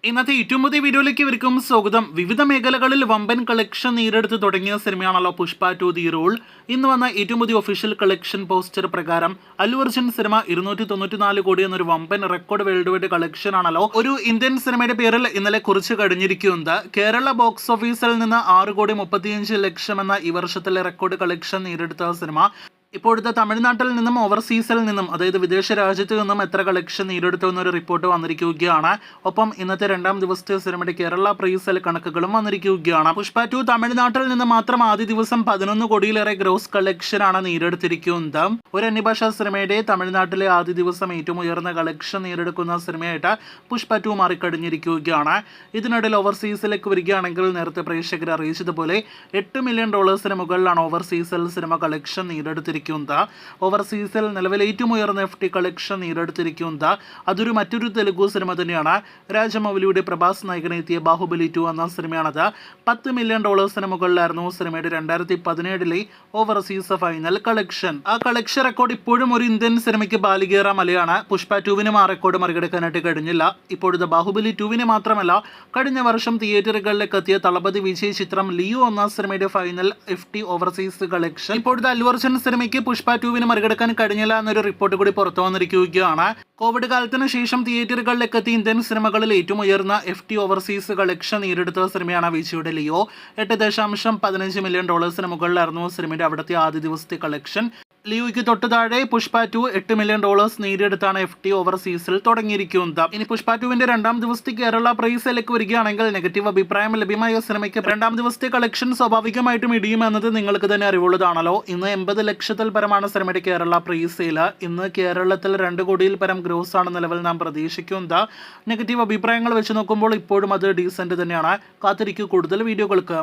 ഇന്നത്തെ ഏറ്റവും പുതിയ വീഡിയോയിലേക്ക് ഇവർക്കും സ്വാഗതം. വിവിധ മേഖലകളിൽ വമ്പൻ കളക്ഷൻ നേരിടുത്ത് തുടങ്ങിയ സിനിമയാണല്ലോ പുഷ്പ 2 ദി റൂൾ. ഇന്ന് വന്ന ഏറ്റവും പുതിയ ഒഫീഷ്യൽ കളക്ഷൻ പോസ്റ്റർ പ്രകാരം അല്ലു അർജുൻ സിനിമ 294 കോടി എന്നൊരു വമ്പൻ റെക്കോർഡ് വേൾഡ് വൈഡ് കളക്ഷൻ ആണല്ലോ ഒരു ഇന്ത്യൻ സിനിമയുടെ പേരിൽ ഇന്നലെ കുറിച്ച് കഴിഞ്ഞിരിക്കുന്നത്. കേരള ബോക്സ് ഓഫീസിൽ നിന്ന് 6 കോടി 35 ലക്ഷം എന്ന ഈ വർഷത്തിലെ റെക്കോർഡ് കളക്ഷൻ നേരിടുത്ത സിനിമ ഇപ്പോഴത്തെ തമിഴ്നാട്ടിൽ നിന്നും ഓവർസീസിൽ നിന്നും, അതായത് വിദേശ രാജ്യത്ത് നിന്നും എത്ര കളക്ഷൻ നേരിടുത്തു എന്നൊരു റിപ്പോർട്ട് വന്നിരിക്കുകയാണ്. ഒപ്പം ഇന്നത്തെ രണ്ടാം ദിവസത്തെ സിനിമയുടെ കേരള പ്രൈസ് കണക്കുകളും വന്നിരിക്കുകയാണ്. പുഷ്പ 2 തമിഴ്നാട്ടിൽ നിന്ന് മാത്രം ആദ്യ ദിവസം 11 കോടിയിലേറെ ഗ്രോസ് കളക്ഷൻ ആണ് നേടിയെടുത്തിരിക്കുന്നത്. ഒരു അന്യഭാഷാ സിനിമയുടെ തമിഴ്നാട്ടിലെ ആദ്യ ദിവസം ഏറ്റവും ഉയർന്ന കളക്ഷൻ നേടിയെടുക്കുന്ന സിനിമയായിട്ട് പുഷ്പ 2 മാറിക്കഴിഞ്ഞിരിക്കുകയാണ്. ഇതിനിടയിൽ ഓവർസീസിലേക്ക് വരികയാണെങ്കിൽ നേരത്തെ പ്രേക്ഷകർ അറിയിച്ചതുപോലെ $8 മില്യൺ മുകളിലാണ് ഓവർസീസിൽ സിനിമ കളക്ഷൻ നേടിയെടുത്തിരിക്കുന്നത്. ഓവർസീസിൽ നിലവിൽ ഏറ്റവും ഉയർന്ന FT കളക്ഷൻ നേടിയെടുത്തിരിക്കുന്നത് അതൊരു മറ്റൊരു തെലുഗു സിനിമ തന്നെയാണ്. രാജമൗലിയുടെ പ്രഭാസ് നായകനെത്തിയ ബാഹുബലി 2 എന്ന സിനിമയാണത്. $10 മില്യൺ മുകളിലായിരുന്നു സിനിമയുടെ 2017 ഓവർസീസ് ഫൈനൽ കളക്ഷൻ. ആ കളക്ഷൻ റെക്കോർഡ് ഇപ്പോഴും ഒരു ഇന്ത്യൻ സിനിമയ്ക്ക് ബാലികേറ മലയാണ്. പുഷ്പ 2 ആ റെക്കോർഡ് മറികടക്കാനായിട്ട് കഴിഞ്ഞില്ല. ഇപ്പോഴത്തെ ബാഹുബലി 2 മാത്രമല്ല, കഴിഞ്ഞ വർഷം തിയേറ്ററുകളിലേക്ക് എത്തിയ തളപതി വിജയ് ചിത്രം ലിയോ എന്ന സിനിമയുടെ ഫൈനൽ FT ഓവർസീസ് കളക്ഷൻ ഇപ്പോഴത്തെ അല്ലു അർജുൻ സിനിമയ്ക്ക് പുഷ്പ 2 മറികടക്കാൻ കഴിഞ്ഞില്ല എന്നൊരു റിപ്പോർട്ട് കൂടി പുറത്തു വന്നിരിക്കുകയാണ്. കോവിഡ് കാലത്തിന് ശേഷം തിയേറ്ററുകളിലേക്ക് എത്തിയ ഇന്ത്യൻ സിനിമകളിൽ ഏറ്റവും ഉയർന്ന FT ഓവർസീസ് കളക്ഷൻ നേടിയെടുത്ത സിനിമയാണ് വിജയുടെ ലിയോ. $8.15 മില്യൺ മുകളിലായിരുന്നു സിനിമയുടെ അവിടുത്തെ ആദ്യ ദിവസത്തെ കളക്ഷൻ. ലിയോയ്ക്ക് തൊട്ട് താഴെ പുഷ്പ 2 $8 മില്യൺ നേടിയെടുത്താണ് FT ഓവർസീസിൽ തുടങ്ങിയിരിക്കുന്നത്. ഇനി പുഷ്പ 2 രണ്ടാം ദിവസത്തെ കേരള പ്രൈസിലേക്ക് വരികയാണെങ്കിൽ നെഗറ്റീവ് അഭിപ്രായം ലഭ്യമായ സിനിമയ്ക്ക് രണ്ടാം ദിവസത്തെ കളക്ഷൻ സ്വാഭാവികമായിട്ടും ഇടിയുമെന്നത് നിങ്ങൾക്ക് തന്നെ അറിവുള്ളതാണല്ലോ. ഇന്ന് 80 ലക്ഷത്തിൽ പരമാണ് സിനിമയുടെ കേരള പ്രൈസിൽ. ഇന്ന് കേരളത്തിൽ 2 കോടിയിൽ പരം ഗ്രോസ് ആണ് നിലവിൽ നാം പ്രതീക്ഷിക്കുന്നത്. നെഗറ്റീവ് അഭിപ്രായങ്ങൾ വെച്ച് നോക്കുമ്പോൾ ഇപ്പോഴും അത് ഡീസന്റ് തന്നെയാണ്. കാത്തിരിക്കൂ കൂടുതൽ വീഡിയോകൾക്ക്.